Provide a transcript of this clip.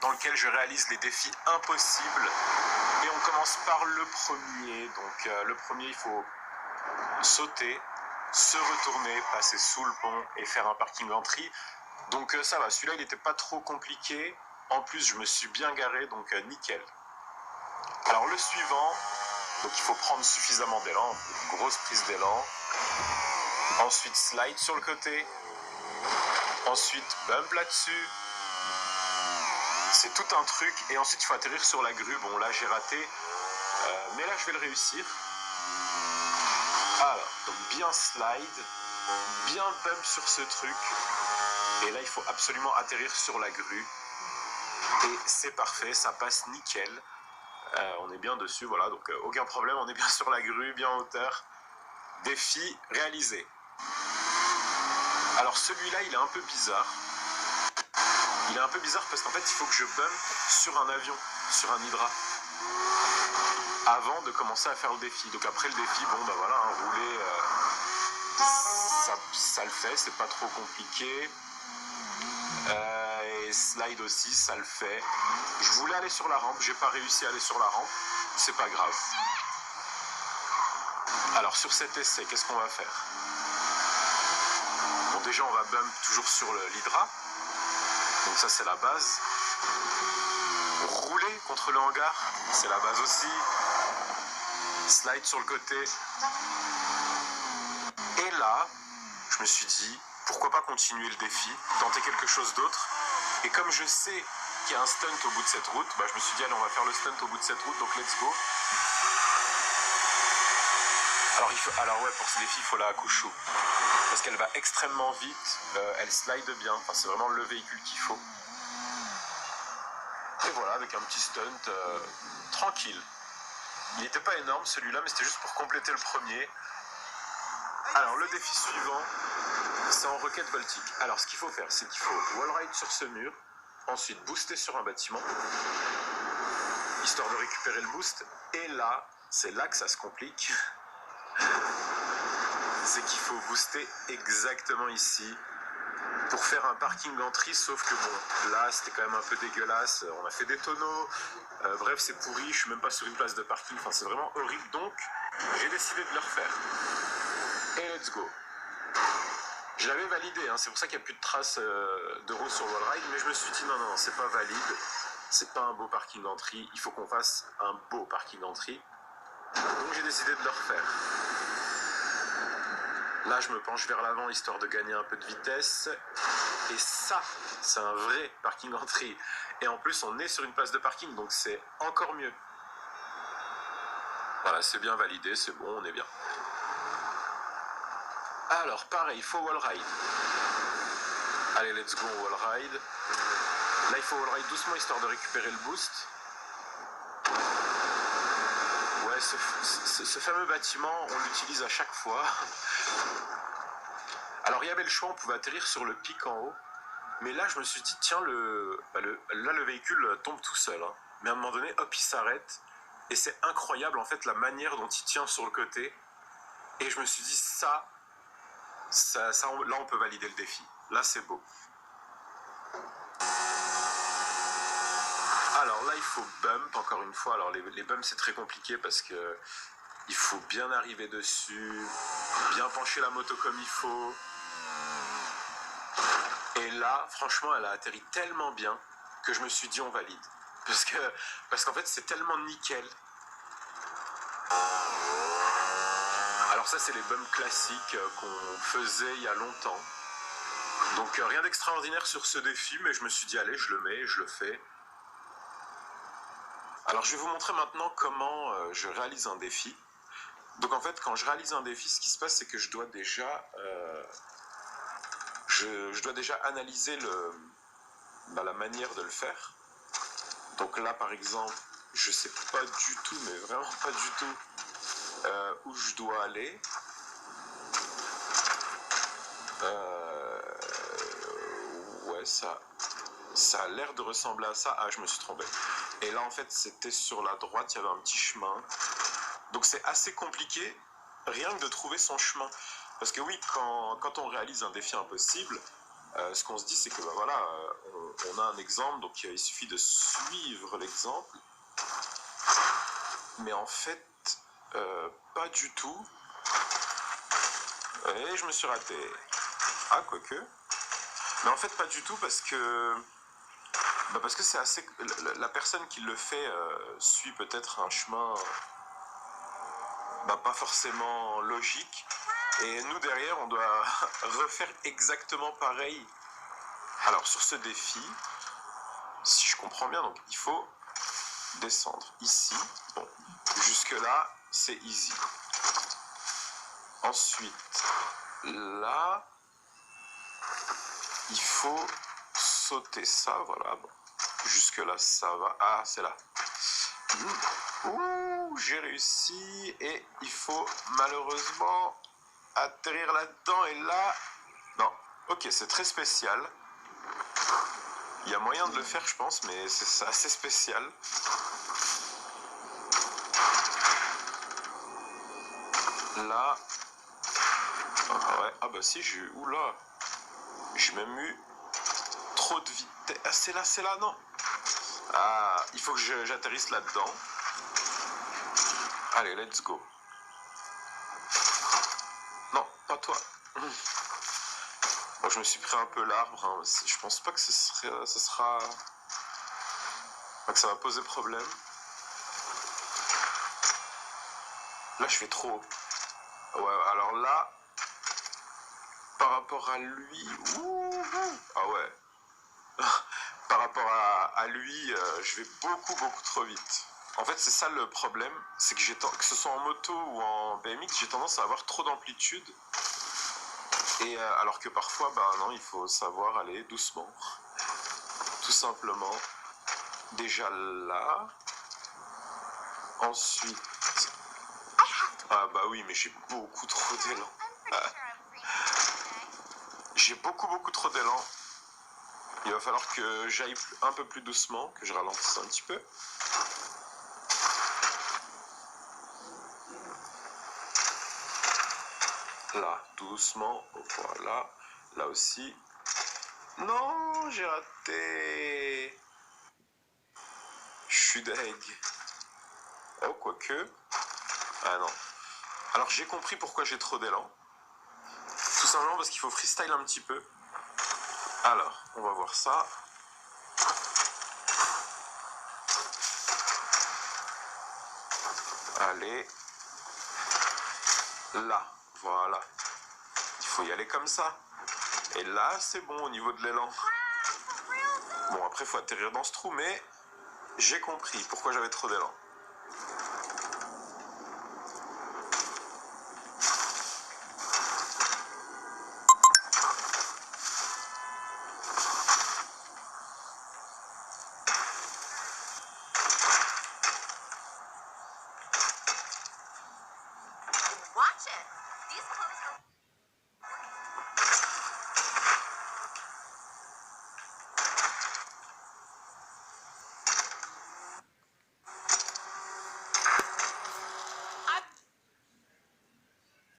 dans lequel je réalise les défis impossibles. Et on commence par le premier. Donc le premier, il faut sauter, se retourner, passer sous le pont et faire un parking entry. Donc ça va, celui-là il n'était pas trop compliqué. En plus je me suis bien garé, donc nickel. Alors le suivant, donc il faut prendre suffisamment d'élan, une grosse prise d'élan. Ensuite slide sur le côté. Ensuite bump là-dessus. C'est tout un truc. Et ensuite il faut atterrir sur la grue. Bon là j'ai raté, mais là je vais le réussir. Alors, donc bien slide, bien bump sur ce truc. Et là il faut absolument atterrir sur la grue. Et c'est parfait, ça passe nickel. On est bien dessus, voilà, donc aucun problème, on est bien sur la grue, bien en hauteur. Défi réalisé. Alors celui-là, il est un peu bizarre. Il est un peu bizarre parce qu'en fait, il faut que je bump sur un avion, sur un hydra, avant de commencer à faire le défi. Donc après le défi, bon bah voilà, hein, rouler, ça le fait, c'est pas trop compliqué. Et slide aussi, ça le fait. Je voulais aller sur la rampe, j'ai pas réussi à aller sur la rampe, c'est pas grave. Alors sur cet essai, qu'est-ce qu'on va faire? Bon déjà on va bump toujours sur l'hydra, donc ça c'est la base. Rouler contre le hangar, c'est la base aussi. Slide sur le côté. Et là, je me suis dit, pourquoi pas continuer le défi, tenter quelque chose d'autre. Et comme je sais qu'il y a un stunt au bout de cette route, bah je me suis dit allez on va faire le stunt au bout de cette route, donc let's go. Alors ouais, pour ce défi il faut la Hakushu, parce qu'elle va extrêmement vite, elle slide bien, enfin c'est vraiment le véhicule qu'il faut. Et voilà, avec un petit stunt tranquille. Il n'était pas énorme celui-là, mais c'était juste pour compléter le premier. Alors le défi suivant, c'est en roquette voltique. Alors ce qu'il faut faire, c'est qu'il faut wallride sur ce mur, ensuite booster sur un bâtiment, histoire de récupérer le boost. Et là, c'est là que ça se complique. C'est qu'il faut booster exactement ici pour faire un parking entry, sauf que bon, là c'était quand même un peu dégueulasse, on a fait des tonneaux, bref c'est pourri, je suis même pas sur une place de parking, enfin c'est vraiment horrible, donc j'ai décidé de le refaire. Et let's go. Je l'avais validé, hein, c'est pour ça qu'il n'y a plus de traces d'euros sur le wallride, mais je me suis dit non, c'est pas valide, c'est pas un beau parking entry, il faut qu'on fasse un beau parking entry, donc j'ai décidé de le refaire. Là, je me penche vers l'avant histoire de gagner un peu de vitesse. Et ça, c'est un vrai parking entry. Et en plus, on est sur une place de parking, donc c'est encore mieux. Voilà, c'est bien validé, c'est bon, on est bien. Alors, pareil, il faut wallride. Allez, let's go, wallride. Là, il faut wallride doucement histoire de récupérer le boost. Ouais, ce fameux bâtiment, on l'utilise à chaque fois. Alors il y avait le choix, on pouvait atterrir sur le pic en haut, mais là je me suis dit tiens là le véhicule tombe tout seul, hein. Mais à un moment donné hop il s'arrête et c'est incroyable en fait la manière dont il tient sur le côté, et je me suis dit ça là on peut valider le défi, là c'est beau. Alors là il faut bump encore une fois. Alors les bumps c'est très compliqué parce que il faut bien arriver dessus, bien pencher la moto comme il faut. Et là, franchement, elle a atterri tellement bien que je me suis dit on valide. Parce qu'en fait, c'est tellement nickel. Alors ça, c'est les bumps classiques qu'on faisait il y a longtemps. Donc rien d'extraordinaire sur ce défi, mais je me suis dit allez, je le mets, je le fais. Alors je vais vous montrer maintenant comment je réalise un défi. Donc en fait, quand je réalise un défi, ce qui se passe, c'est que je dois déjà analyser la manière de le faire. Donc là par exemple, je sais pas du tout, mais vraiment pas du tout où je dois aller. Ouais, ça a l'air de ressembler à ça. Ah, je me suis trompé. Et là en fait c'était sur la droite, il y avait un petit chemin. Donc c'est assez compliqué rien que de trouver son chemin. Parce que oui, quand on réalise un défi impossible, ce qu'on se dit c'est que bah, voilà, on a un exemple, donc il suffit de suivre l'exemple. Mais en fait, pas du tout. Et je me suis raté. Ah, quoique. Mais en fait, pas du tout parce que c'est assez. La personne qui le fait suit peut-être un chemin pas forcément logique. Et nous, derrière, on doit refaire exactement pareil. Alors, sur ce défi, si je comprends bien, donc il faut descendre ici. Bon, jusque-là, c'est easy. Ensuite, là, il faut sauter ça, voilà. Bon, jusque-là, ça va. Ah, c'est là. Ouh, j'ai réussi. Et il faut malheureusement atterrir là-dedans. Et là, non. Ok, c'est très spécial. Il y a moyen de le faire, je pense, mais c'est assez spécial. Là. Ah ouais, ah bah si, j'ai eu. Oula. J'ai même eu trop de vitesse. Ah, c'est là, non. Ah, il faut que j'atterrisse là-dedans. Allez, let's go. Non, pas toi. Bon, je me suis pris un peu l'arbre. Hein. Je pense pas que que ça va poser problème. Là, je fais trop haut. Ouais, alors là, par rapport à lui... Ah ouais. Par rapport à lui, je vais beaucoup trop vite. En fait, c'est ça le problème, c'est que ce soit en moto ou en BMX, j'ai tendance à avoir trop d'amplitude. Et alors que parfois, non, il faut savoir aller doucement. Tout simplement. Déjà là. Ensuite... Ah bah oui, mais j'ai beaucoup trop d'élan. J'ai beaucoup trop d'élan. Il va falloir que j'aille un peu plus doucement, que je ralentisse un petit peu. Là, doucement, voilà. Là aussi. Non, j'ai raté. Je suis deg. Oh, quoique. Ah non. Alors j'ai compris pourquoi j'ai trop d'élan. Tout simplement parce qu'il faut freestyle un petit peu. Alors, on va voir ça. Allez. Là, voilà. Il faut y aller comme ça. Et là, c'est bon au niveau de l'élan. Bon, après, il faut atterrir dans ce trou, mais j'ai compris pourquoi j'avais trop d'élan. Watch it. These clothes are